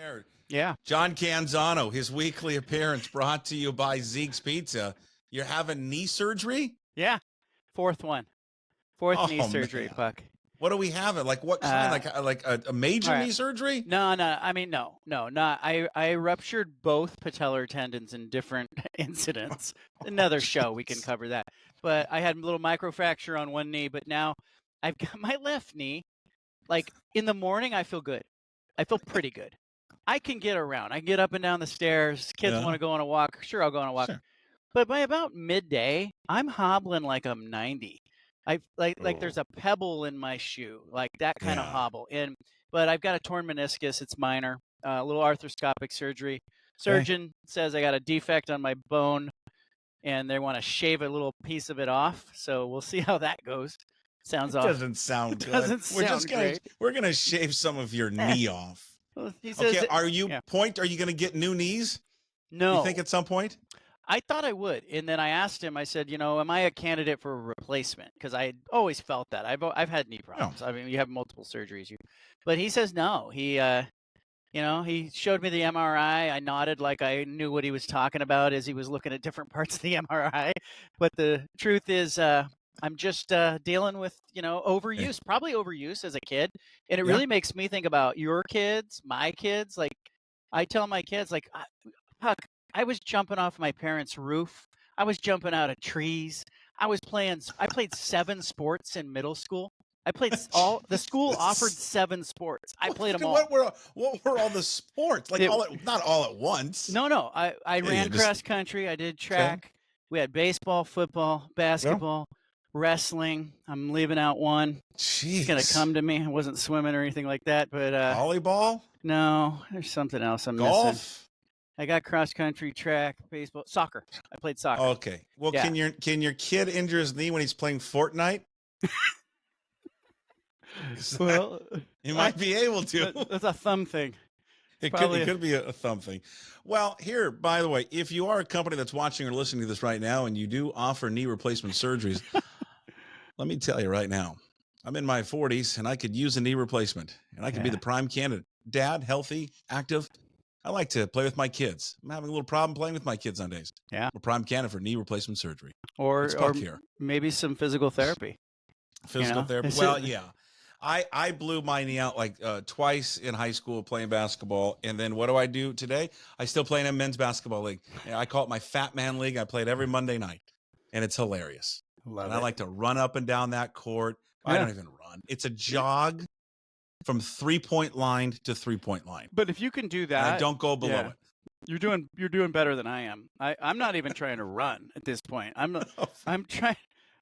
there. Yeah. John Canzano, his weekly appearance brought to you by Zeke's Pizza. You're having knee surgery? Yeah. Fourth one. Fourth knee surgery, man. Puck. What do we have? Like what kind? Like a major knee surgery? No. I mean, no. Not. I ruptured both patellar tendons in different incidents. Another show we can cover that. But I had a little microfracture on one knee, but now I've got my left knee. Like in the morning, I feel good. I feel pretty good. I can get around. I can get up and down the stairs. Kids want to go on a walk. Sure, I'll go on a walk. Sure. But by about midday, I'm hobbling like I'm 90. I like there's a pebble in my shoe, like that kind of hobble. But I've got a torn meniscus. It's minor. A little arthroscopic surgery. Surgeon says I got a defect on my bone, and they want to shave a little piece of it off. So we'll see how that goes. Sounds off. Doesn't sound good. We're gonna shave some of your knee off. Well, he says, okay, are you gonna get new knees? No. You think at some point? I thought I would, and then I asked him. I said, am I a candidate for a replacement? Because I always felt that I've had knee problems. I mean, you have multiple surgeries, but he says no. He, he showed me the MRI. I nodded like I knew what he was talking about as he was looking at different parts of the MRI. But the truth is, I'm just dealing with overuse, probably overuse as a kid, and it really makes me think about your kids, my kids. Like I tell my kids, like, Huck, I was jumping off my parents' roof. I was jumping out of trees. I played 7 sports in middle school. I played the school offered 7 sports. I played them all. What were all the sports? Like not all at once. No. I ran cross country. I did track. Okay. We had baseball, football, basketball, wrestling. I'm leaving out one. Jeez. It's going to come to me. I wasn't swimming or anything like that, but volleyball? No, there's something else I'm missing. I got cross country, track, baseball, soccer. I played soccer. Okay. Well, can your kid injure his knee when he's playing Fortnite? Well, he might be able to. That's a thumb thing. It could be a thumb thing. Well, here, by the way, if you are a company that's watching or listening to this right now and you do offer knee replacement surgeries, let me tell you right now, I'm in my 40s and I could use a knee replacement and I could be the prime candidate. Dad, healthy, active. I like to play with my kids. I'm having a little problem playing with my kids on days. Yeah. I'm a prime candidate for knee replacement surgery. Or maybe some physical therapy. Physical therapy. Well, yeah. I blew my knee out like twice in high school playing basketball. And then what do I do today? I still play in a men's basketball league. I call it my Fat Man League. I play it every Monday night. And it's hilarious. I like to run up and down that court. I don't even run. It's a jog from 3-point line to 3-point line. But if you can do that, and I don't go below it. You're doing better than I am. I'm not even trying to run at this point. I'm trying.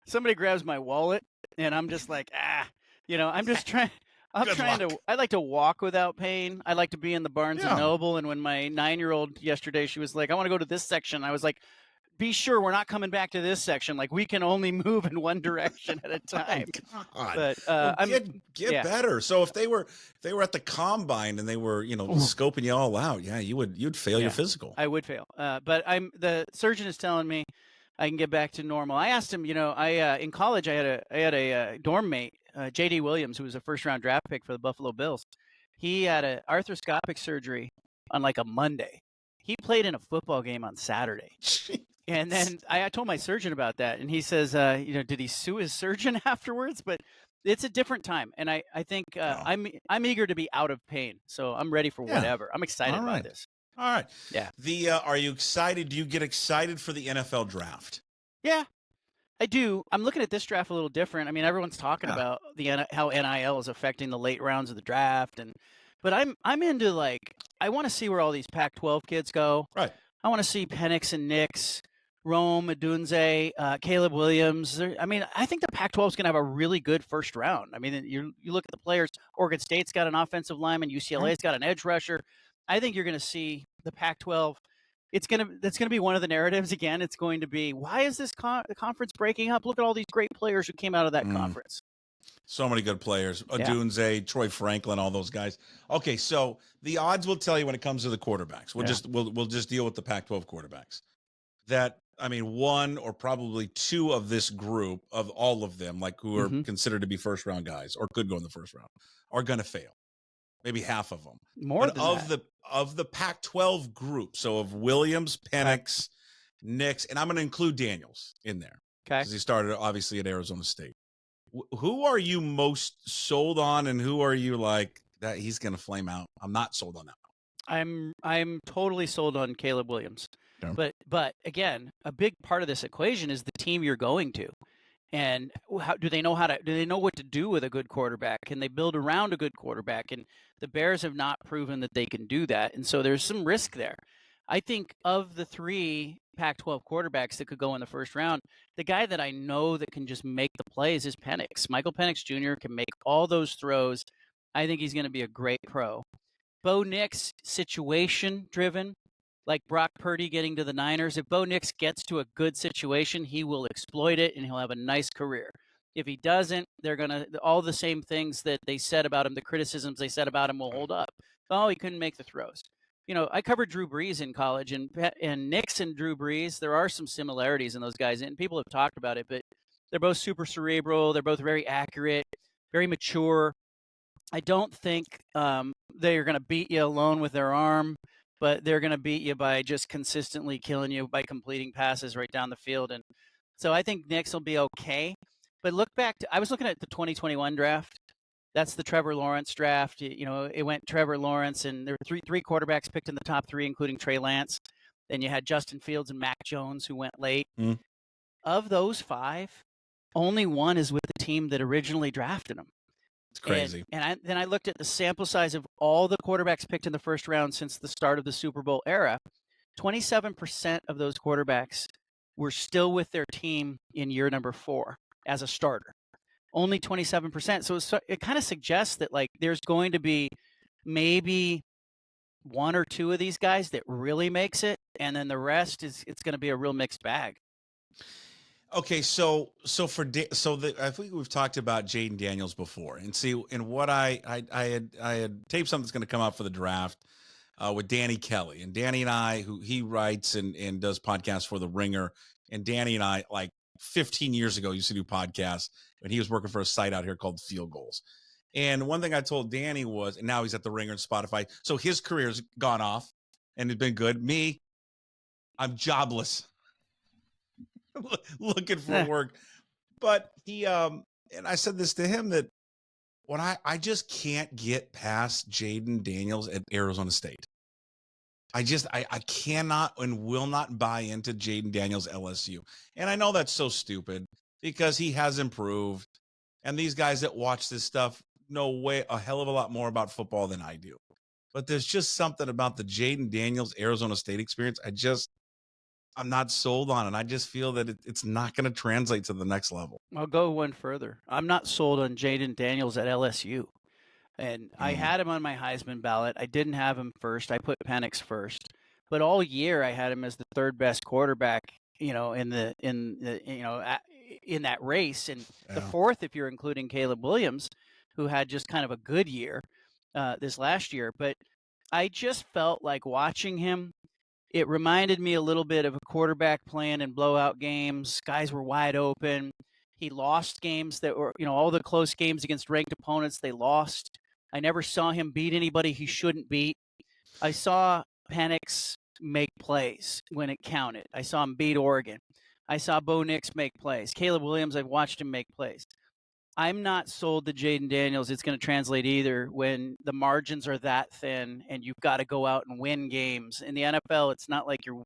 Somebody grabs my wallet and I'm just like, I'm just trying. I like to walk without pain. I like to be in the Barnes and Noble. And when my 9-year-old yesterday, she was like, I want to go to this section. I was like, be sure we're not coming back to this section. Like we can only move in one direction at a time. But get better. So if they were at the combine and they were, scoping you all out, you'd fail your physical. I would fail. But the surgeon is telling me I can get back to normal. I asked him, in college I had a dorm mate, J.D. Williams, who was a first-round draft pick for the Buffalo Bills. He had an arthroscopic surgery on like a Monday. He played in a football game on Saturday. And then I told my surgeon about that, and he says, did he sue his surgeon afterwards? But it's a different time, and I think I'm eager to be out of pain, so I'm ready for whatever. I'm excited about this. All right. Yeah. Are you excited? Do you get excited for the NFL draft? Yeah, I do. I'm looking at this draft a little different. I mean, everyone's talking about how NIL is affecting the late rounds of the draft, but I'm into I want to see where all these Pac-12 kids go. Right. I want to see Penix and Nix. Rome, Adunze, Caleb Williams. I think the Pac-12 is going to have a really good first round. I mean, you look at the players. Oregon State's got an offensive lineman. UCLA's got an edge rusher. I think you're going to see the Pac-12. That's going to be one of the narratives again. It's going to be, why is this conference breaking up? Look at all these great players who came out of that conference. So many good players. Adunze, Troy Franklin, all those guys. Okay, so the odds will tell you when it comes to the quarterbacks. We'll just deal with the Pac-12 quarterbacks. One or probably two of this group, of all of them, who are considered to be first-round guys or could go in the first round, are going to fail. maybe half of them. More But than that. of the Pac-12 group, so of Williams, Penix, Nix, and I'm going to include Daniels in there Okay. because he started obviously at Arizona State. Who are you most sold on, and who are you like that he's going to flame out? I'm not sold on that. I'm totally sold on Caleb Williams. Okay. But again, a big part of this equation is the team you're going to. And how do they know what to do with a good quarterback? Can they build around a good quarterback? And the Bears have not proven that they can do that. And so there's some risk there. I think of the 3 Pac-12 quarterbacks that could go in the first round, the guy that I know that can just make the plays is Penix. Michael Penix Jr. can make all those throws. I think he's going to be a great pro. Bo Nix, situation driven, like Brock Purdy getting to the Niners. If Bo Nix gets to a good situation, he will exploit it and he'll have a nice career. If he doesn't, they're going to, all the same things that they said about him, the criticisms they said about him will hold up. Oh, he couldn't make the throws. You know, I covered Drew Brees in college, and Nix and Drew Brees, there are some similarities in those guys, and people have talked about it, but they're both super cerebral. They're both very accurate, very mature. I don't think they're going to beat you alone with their arm, but they're going to beat you by just consistently killing you by completing passes right down the field. And so I think Nix will be okay. But look back I was looking at the 2021 draft. That's the Trevor Lawrence draft. You know, it went Trevor Lawrence, and there were three quarterbacks picked in the top 3, including Trey Lance. Then you had Justin Fields and Mac Jones, who went late. Mm. Of those 5, only one is with the team that originally drafted him. It's crazy. And then I looked at the sample size of all the quarterbacks picked in the first round since the start of the Super Bowl era. 27% of those quarterbacks were still with their team in year number 4 as a starter. Only 27%. So it kind of suggests that like there's going to be maybe 1 or 2 of these guys that really makes it, and then the rest it's going to be a real mixed bag. Okay, so I think we've talked about Jaden Daniels before, and see, and what I had taped something that's going to come out for the draft with Danny Kelly, and Danny and I, who he writes and does podcasts for The Ringer, and Danny and I, like 15 years ago, used to do podcasts when he was working for a site out here called Field Goals. And one thing I told Danny was, and now he's at The Ringer and Spotify, so his career's gone off and it's been good. Me, I'm jobless. Looking for work. But he and I said this to him, that when I just can't get past Jaden Daniels at Arizona State. I cannot and will not buy into Jaden Daniels LSU. And I know that's so stupid because he has improved, and these guys that watch this stuff know way a hell of a lot more about football than I do. But there's just something about the Jaden Daniels Arizona State experience I'm not sold on, and I just feel that it's not going to translate to the next level. I'll go one further. I'm not sold on Jaden Daniels at LSU. And I had him on my Heisman ballot. I didn't have him first. I put Penix first. But all year I had him as the 3rd best quarterback, you know, in that race, and the 4th if you're including Caleb Williams, who had just kind of a good year this last year. But I just felt like watching him, it reminded me a little bit of a quarterback playing in blowout games. Guys were wide open. He lost games that were, you know, all the close games against ranked opponents, they lost. I never saw him beat anybody he shouldn't beat. I saw Penix make plays when it counted. I saw him beat Oregon. I saw Bo Nix make plays. Caleb Williams, I've watched him make plays. I'm not sold to Jaden Daniels. It's going to translate either when the margins are that thin and you've got to go out and win games. In the NFL, it's not like you're,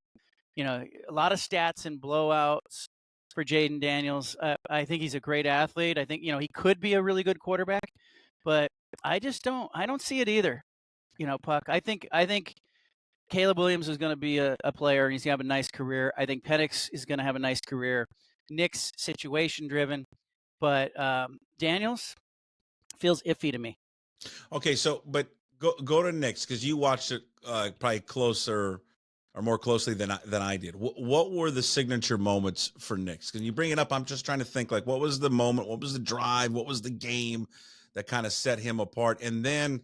you know, a lot of stats and blowouts for Jaden Daniels. I think he's a great athlete. I think, you know, he could be a really good quarterback, but I don't see it either. You know, Puck, I think Caleb Williams is going to be a player and he's going to have a nice career. I think Penix is going to have a nice career. Nick's situation driven. But Daniels feels iffy to me. Okay, so but go to Nix, because you watched it probably closer or more closely than I did. What were the signature moments for Nix? Because you bring it up, I'm just trying to think, like, what was the moment? What was the drive? What was the game that kind of set him apart? And then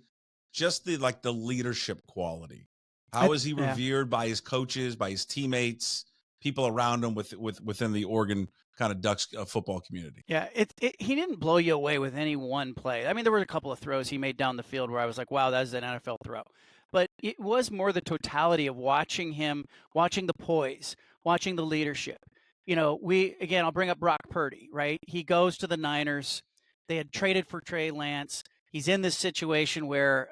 just the leadership quality. How is he revered by his coaches, by his teammates, people around him within the Oregon kind of Ducks football community. Yeah, he didn't blow you away with any one play. I mean, there were a couple of throws he made down the field where I was like, wow, that's an NFL throw. But it was more the totality of watching him, watching the poise, watching the leadership. I'll bring up Brock Purdy, right? He goes to the Niners. They had traded for Trey Lance. He's in this situation where,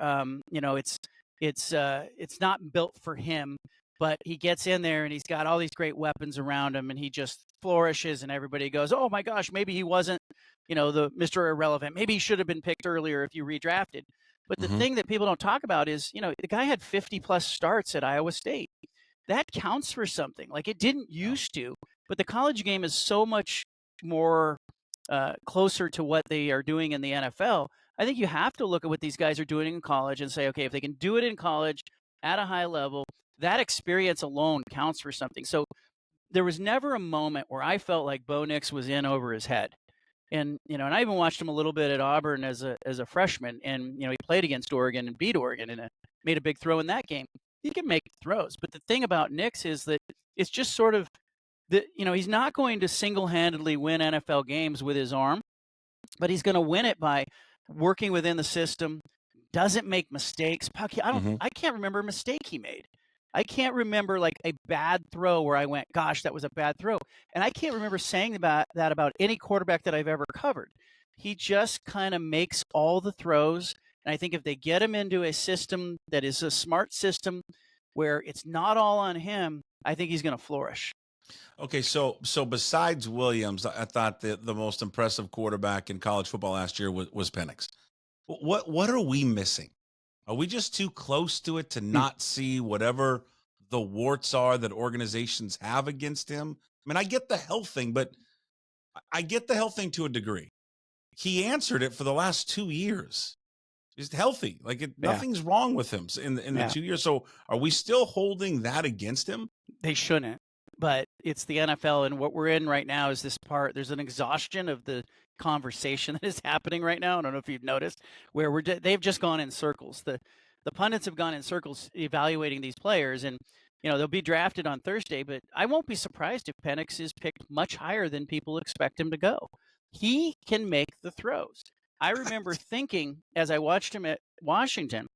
it's not built for him. But he gets in there and he's got all these great weapons around him and he just flourishes and everybody goes, oh my gosh, maybe he wasn't, the Mr. Irrelevant. Maybe he should have been picked earlier if you redrafted. But the thing that people don't talk about is, the guy had 50 plus starts at Iowa State. That counts for something. Like it didn't used to, but the college game is so much more closer to what they are doing in the NFL. I think you have to look at what these guys are doing in college and say, okay, if they can do it in college at a high level, that experience alone counts for something. So there was never a moment where I felt like Bo Nix was in over his head. And, and I even watched him a little bit at Auburn as a freshman. And, he played against Oregon and beat Oregon and made a big throw in that game. He can make throws. But the thing about Nix is that it's just sort of, he's not going to single-handedly win NFL games with his arm, but he's going to win it by working within the system, doesn't make mistakes. I can't remember a mistake he made. I can't remember like a bad throw where I went, gosh, that was a bad throw. And I can't remember saying that about any quarterback that I've ever covered. He just kind of makes all the throws. And I think if they get him into a system that is a smart system where it's not all on him, I think he's going to flourish. Okay, so besides Williams, I thought the most impressive quarterback in college football last year was Penix. What are we missing? Are we just too close to it to not see whatever the warts are that organizations have against him? I mean, I get the health thing, but I get the health thing to a degree. He answered it for the last 2 years. He's healthy. Nothing's wrong with him in the 2 years. So are we still holding that against him? They shouldn't. But it's the NFL, and what we're in right now is this part. There's an exhaustion of the conversation that is happening right now. I don't know if you've noticed, where they've just gone in circles. The pundits have gone in circles evaluating these players, and they'll be drafted on Thursday. But I won't be surprised if Penix is picked much higher than people expect him to go. He can make the throws. I remember thinking as I watched him at Washington,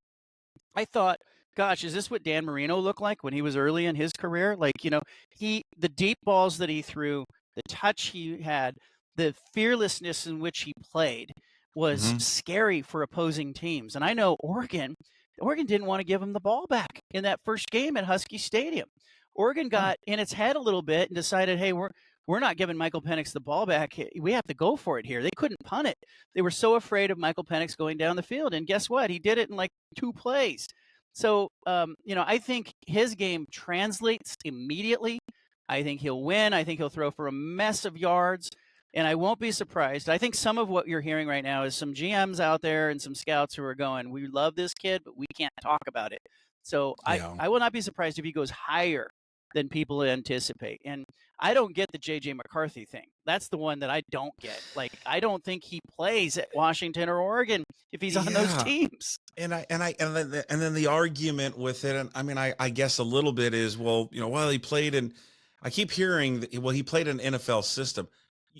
I thought, gosh, is this what Dan Marino looked like when he was early in his career? The deep balls that he threw, the touch he had, the fearlessness in which he played was scary for opposing teams. And I know Oregon didn't want to give him the ball back in that first game at Husky Stadium. Oregon got in its head a little bit and decided, hey, we're not giving Michael Penix the ball back. We have to go for it here. They couldn't punt it. They were so afraid of Michael Penix going down the field. And guess what? He did it in like 2 plays. So, I think his game translates immediately. I think he'll win. I think he'll throw for a mess of yards. And I won't be surprised. I think some of what you're hearing right now is some GMs out there and some scouts who are going, we love this kid, but we can't talk about it. So I will not be surprised if he goes higher than people anticipate. And I don't get the J.J. McCarthy thing. That's the one that I don't get. I don't think he plays at Washington or Oregon if he's on those teams. And then the argument with it, and I mean, I guess a little bit is, he played in, I keep hearing that, he played in an NFL system.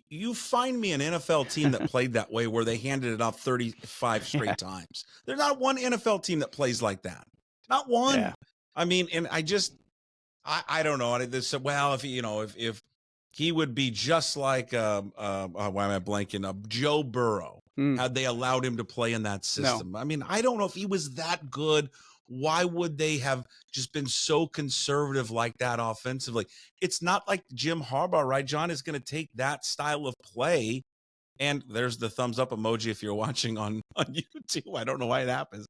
You find me an NFL team that played that way where they handed it off 35 straight times. There's not one NFL team that plays like that. Not one. Yeah. I mean, and I don't know. They said, well, if he would be just like, why am I blanking? Joe Burrow, had they allowed him to play in that system. No. I mean, I don't know if he was that good. Why would they have just been so conservative like that offensively? It's not like Jim Harbaugh, right, John, is going to take that style of play. And there's the thumbs up emoji if you're watching on YouTube. I don't know why it happens.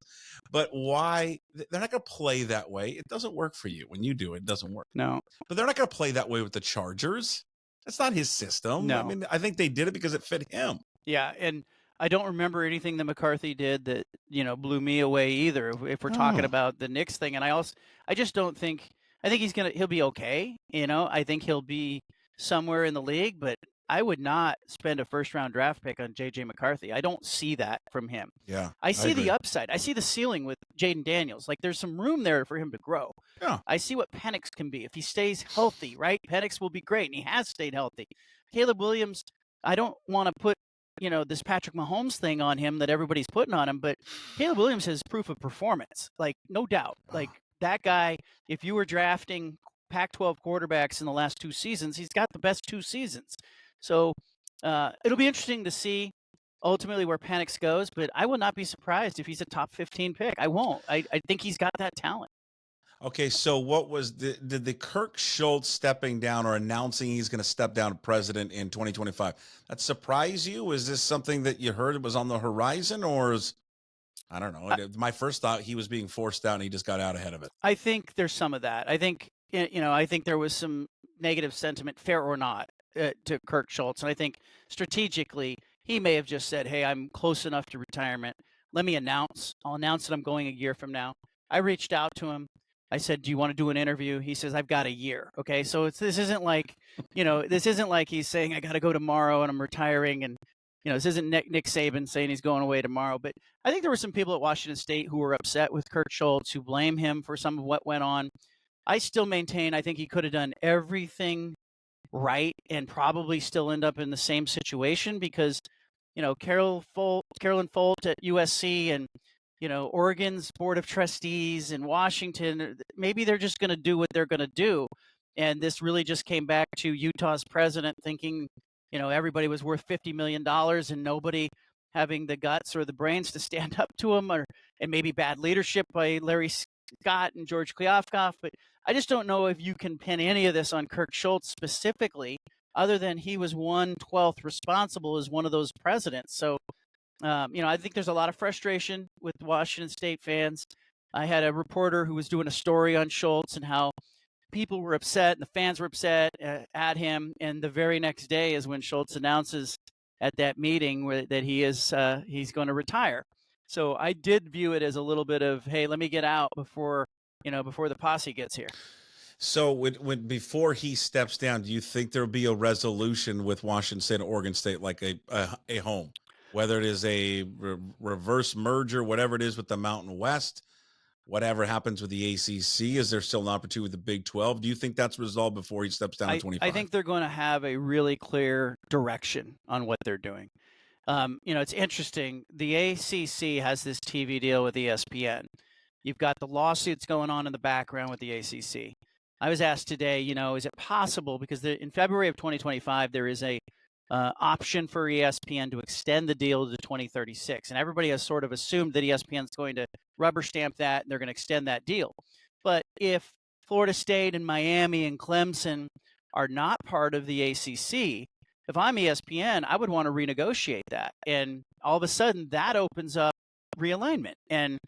But why? They're not going to play that way. It doesn't work for you. When you do it, it doesn't work. No. But they're not going to play that way with the Chargers. That's not his system. No. I mean, I think they did it because it fit him. Yeah, and I don't remember anything that McCarthy did that, blew me away either. If we're talking about the Knicks thing, and I just don't think. I think he'll be okay. I think he'll be somewhere in the league, but I would not spend a first-round draft pick on J.J. McCarthy. I don't see that from him. Yeah, I I see the agree. upside. I see the ceiling with Jaden Daniels. Like, there's some room there for him to grow. Yeah. I see what Penix can be if he stays healthy, right? Penix will be great, and he has stayed healthy. Caleb Williams, I don't want to put, this Patrick Mahomes thing on him that everybody's putting on him, but Caleb Williams has proof of performance, like, no doubt. Like, that guy, if you were drafting Pac-12 quarterbacks in the last 2 seasons, he's got the best 2 seasons. So it'll be interesting to see ultimately where Penix goes, but I will not be surprised if he's a top 15 pick. I won't. I think he's got that talent. Okay, so what was did the Kirk Schultz stepping down or announcing he's going to step down as president in 2025? That surprise you? Is this something that you heard was on the horizon, or is I don't know? My first thought he was being forced out and he just got out ahead of it. I think there's some of that. I think I think there was some negative sentiment, fair or not, to Kirk Schultz, and I think strategically he may have just said, "Hey, I'm close enough to retirement. Let me announce. I'll announce that I'm going a year from now." I reached out to him. I said, "Do you want to do an interview?" He says, "I've got a year." Okay, so this isn't like, this isn't like he's saying I got to go tomorrow and I'm retiring, and this isn't Nick Saban saying he's going away tomorrow. But I think there were some people at Washington State who were upset with Kirk Schultz, who blame him for some of what went on. I still maintain I think he could have done everything right and probably still end up in the same situation because, Carolyn Folt at USC and, Oregon's Board of Trustees in Washington, maybe they're just going to do what they're going to do. And this really just came back to Utah's president thinking, everybody was worth $50 million and nobody having the guts or the brains to stand up to him, and maybe bad leadership by Larry Scott and George Kliavkoff. But I just don't know if you can pin any of this on Kirk Schultz specifically, other than he was 1/12th responsible as one of those presidents. So, I think there's a lot of frustration with Washington State fans. I had a reporter who was doing a story on Schultz and how people were upset and the fans were upset at him. And the very next day is when Schultz announces at that meeting that he's going to retire. So I did view it as a little bit of, hey, let me get out before the posse gets here. So when before he steps down, do you think there'll be a resolution with Washington State and Oregon State, like a home, whether it is a reverse merger, whatever it is with the Mountain West, whatever happens with the ACC? Is there still an opportunity with the Big 12? Do you think that's resolved before he steps down in 25? I think they're going to have a really clear direction on what they're doing. It's interesting. The ACC has this TV deal with ESPN. You've got the lawsuits going on in the background with the ACC. I was asked today, is it possible, because in February of 2025, there is a option for ESPN to extend the deal to 2036. And everybody has sort of assumed that ESPN is going to rubber stamp that and they're going to extend that deal. But if Florida State and Miami and Clemson are not part of the ACC, if I'm ESPN, I would want to renegotiate that. And all of a sudden that opens up realignment. And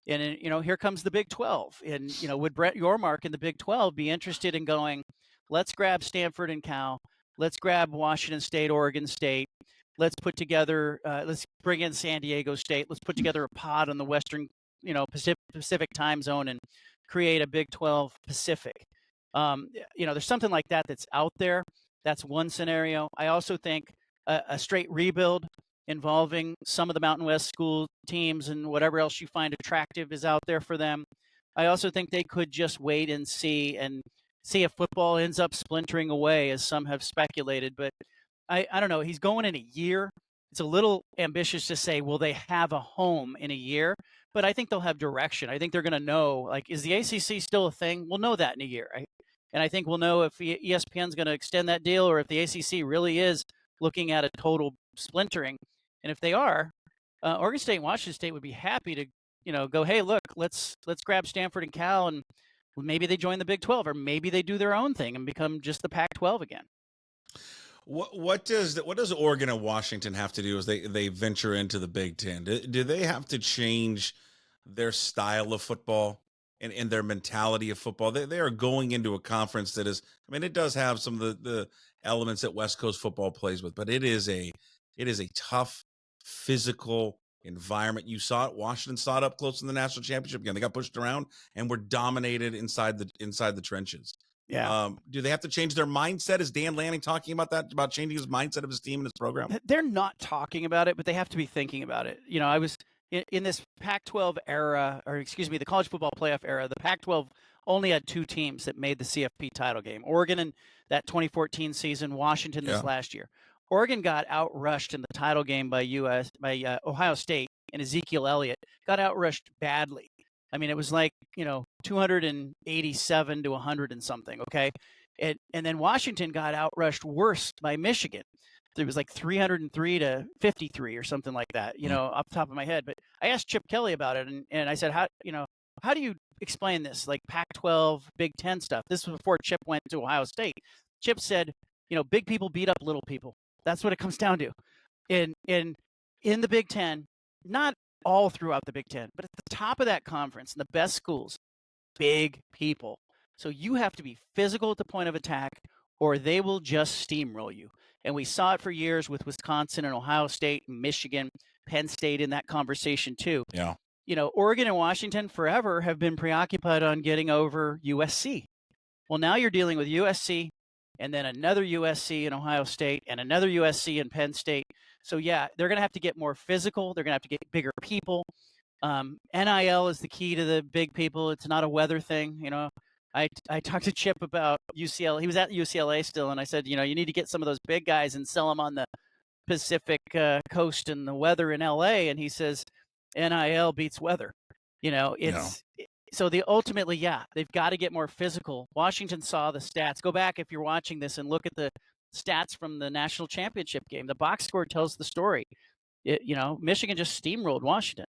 here comes the Big 12. And, would Brett Yormark in the Big 12 be interested in going, let's grab Stanford and Cal, let's grab Washington State, Oregon State, let's put together, let's bring in San Diego State, let's put together a pod on the Western, Pacific time zone and create a Big 12 Pacific. There's something like that that's out there. That's one scenario. I also think a straight rebuild involving some of the Mountain West school teams and whatever else you find attractive is out there for them. I also think they could just wait and see if football ends up splintering away, as some have speculated. But I don't know. He's going in a year. It's a little ambitious to say, will they have a home in a year? But I think they'll have direction. I think they're going to know, like, is the ACC still a thing? We'll know that in a year. And I think we'll know if ESPN's going to extend that deal or if the ACC really is looking at a total splintering. And if they are, Oregon State and Washington State would be happy to, go, hey, look, let's grab Stanford and Cal, and maybe they join the Big 12, or maybe they do their own thing and become just the Pac-12 again. What does Oregon and Washington have to do as they venture into the Big Ten? Do they have to change their style of football and their mentality of football? They are going into a conference that is, it does have some of the elements that West Coast football plays with, but it is a tough, physical environment. You saw it. Washington saw it up close in the national championship game. They got pushed around and were dominated inside the trenches. Yeah. Do they have to change their mindset? Is Dan Lanning talking about that, about changing his mindset of his team and his program? They're not talking about it, but they have to be thinking about it. I was in this Pac-12 era, or excuse me, the college football playoff era. The Pac-12 only had 2 teams that made the CFP title game: Oregon in that 2014 season, Washington this last year. Oregon got outrushed in the title game by Ohio State, and Ezekiel Elliott got outrushed badly. I mean, it was like 287 to 100 and something. Okay, and then Washington got outrushed worse by Michigan. It was like 303 to 53 or something like that, off the top of my head. But I asked Chip Kelly about it, and I said, how do you explain this, like Pac-12, Big Ten stuff? This was before Chip went to Ohio State. Chip said, big people beat up little people. That's what it comes down to. In the Big Ten, not all throughout the Big Ten, but at the top of that conference, in the best schools, big people. So you have to be physical at the point of attack, or they will just steamroll you. And we saw it for years with Wisconsin and Ohio State, and Michigan, Penn State in that conversation too. Yeah. Oregon and Washington forever have been preoccupied on getting over USC. Well, now you're dealing with USC and then another USC in Ohio State and another USC in Penn State. So, yeah, they're going to have to get more physical. They're going to have to get bigger people. NIL is the key to the big people. It's not a weather thing. I talked to Chip about UCLA. He was at UCLA still, and I said, you need to get some of those big guys and sell them on the Pacific coast and the weather in LA. And he says, NIL beats weather. So ultimately, they've got to get more physical. Washington saw the stats. Go back if you're watching this and look at the stats from the national championship game. The box score tells the story. Michigan just steamrolled Washington.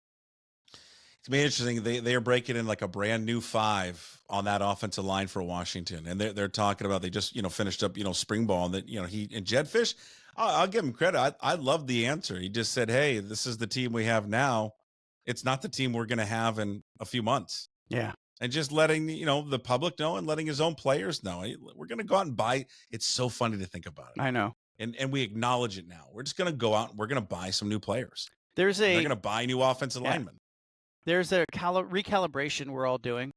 It's been interesting. They are breaking in like a brand new 5 on that offensive line for Washington, and they're talking about, they just finished up spring ball, and that he and Jed Fish. I'll give him credit. I love the answer. He just said, "Hey, this is the team we have now. It's not the team we're going to have in a few months." Yeah, and just letting the public know and letting his own players know, hey, we're going to go out and buy. It's so funny to think about it. I know, and we acknowledge it now. We're just going to go out and we're going to buy some new players. They're going to buy new offensive linemen. There's a recalibration we're all doing.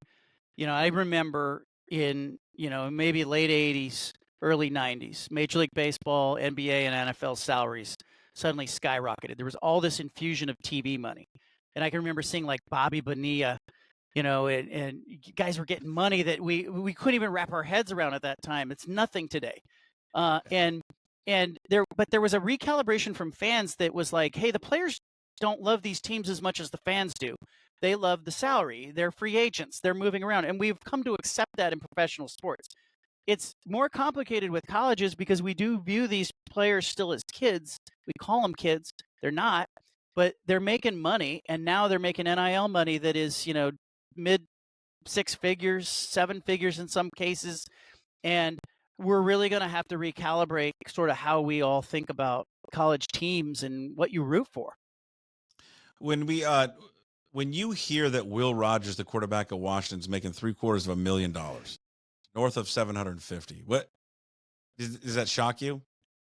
I remember in, maybe late 80s, early 90s, Major League Baseball, NBA, and NFL salaries suddenly skyrocketed. There was all this infusion of TV money. And I can remember seeing like Bobby Bonilla, and guys were getting money that we couldn't even wrap our heads around at that time. It's nothing today. But there was a recalibration from fans that was like, hey, the players don't love these teams as much as the fans do. They love the salary. They're free agents. They're moving around. And we've come to accept that in professional sports. It's more complicated with colleges because we do view these players still as kids. We call them kids. They're not, but they're making money. And now they're making NIL money that is, mid 6 figures, 7 figures in some cases. And we're really going to have to recalibrate sort of how we all think about college teams and what you root for. When you hear that Will Rogers, the quarterback of Washington, is making $750,000, north of 750, what does that shock you?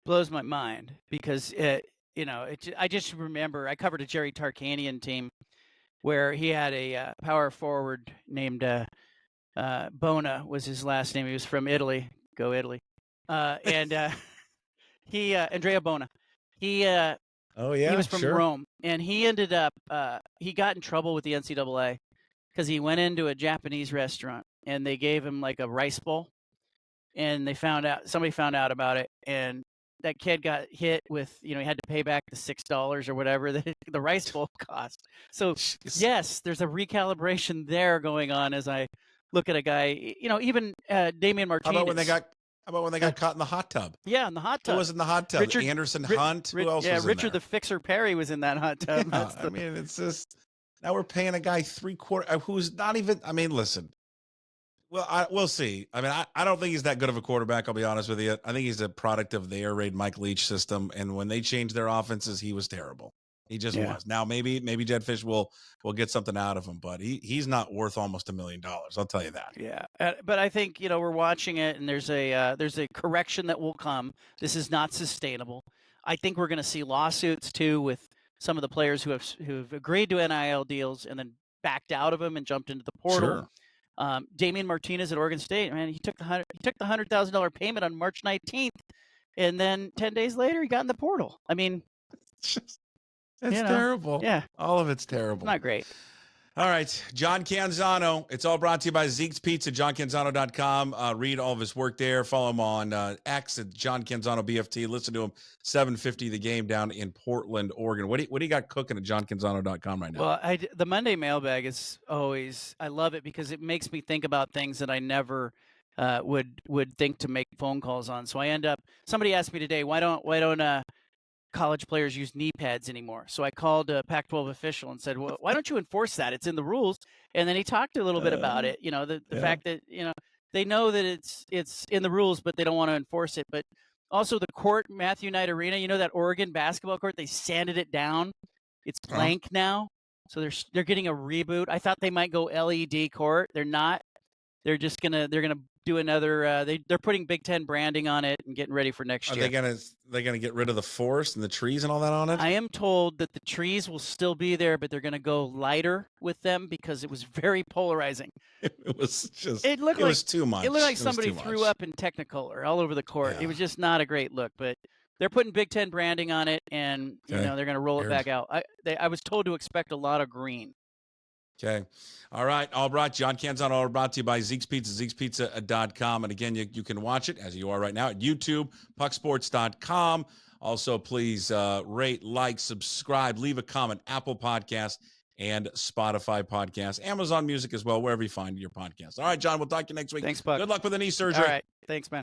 Blows my mind because I just remember I covered a Jerry Tarkanian team where he had a power forward named Bona was his last name. He was from Italy. Go Italy. Andrea Bona. He was from Rome, and he ended up he got in trouble with the NCAA because he went into a Japanese restaurant and they gave him like a rice bowl, and somebody found out about it, and that kid got hit with he had to pay back the $6 or whatever the rice bowl cost. So yes, there's a recalibration there going on as I look at a guy, even Damian Martinez. How about when they got caught in the hot tub? Yeah, in the hot tub. Who was in the hot tub? Anderson Hunt? Who else was in Richard there? the Fixer Perry was in that hot tub. Yeah, I mean, it's just, now we're paying a guy $3/4 who's not even, I mean, listen. Well, we'll see. I mean, I don't think he's that good of a quarterback, I'll be honest with you. I think he's a product of the air raid Mike Leach system, and when they changed their offenses, he was terrible. He just was. Now maybe Jed Fish will get something out of him, but he's not worth almost $1 million. I'll tell you that. Yeah, but I think we're watching it, and there's a correction that will come. This is not sustainable. I think we're going to see lawsuits too with some of the players who've agreed to NIL deals and then backed out of them and jumped into the portal. Sure. Damian Martinez at Oregon State, man, he took the $100,000 payment on March 19th, and then 10 days later he got in the portal. I mean, it's terrible. Yeah, all of it's terrible. Not great. All right, John Canzano. It's all brought to you by Zeke's Pizza, johncanzano.com. Read all of his work there. Follow him on X at John Canzano BFT. Listen to him, 750 The Game down in Portland, Oregon. What do you got cooking at johncanzano.com right now? Well, the Monday mailbag is always, I love it because it makes me think about things that I never would think to make phone calls on. So I end up, somebody asked me today, why don't college players use knee pads anymore? So I called a Pac-12 official and said, well, why don't you enforce that? It's in the rules. And then he talked a little bit about it. The fact that, they know that it's in the rules, but they don't want to enforce it. But also the court, Matthew Knight Arena, that Oregon basketball court, they sanded it down. It's blank now. So they're getting a reboot. I thought they might go LED court. They're not. They're just gonna do another. They're putting Big Ten branding on it and getting ready for next year. Are they gonna get rid of the forest and the trees and all that on it? I am told that the trees will still be there, but they're gonna go lighter with them because it was very polarizing. It was just. It was too much. It looked like somebody threw up in Technicolor all over the court. Yeah. It was just not a great look, but they're putting Big Ten branding on it, and they're going to roll it back out. I was told to expect a lot of green. Okay. All right. All brought, John Canzano, all brought to you by Zeke's Pizza, Zeke'sPizza.com. And again, you can watch it as you are right now at YouTube, pucksports.com. Also, please rate, like, subscribe, leave a comment, Apple Podcast and Spotify Podcast, Amazon Music as well, wherever you find your podcast. All right, John, we'll talk to you next week. Thanks, Puck. Good luck with the knee surgery. All right. Thanks, man.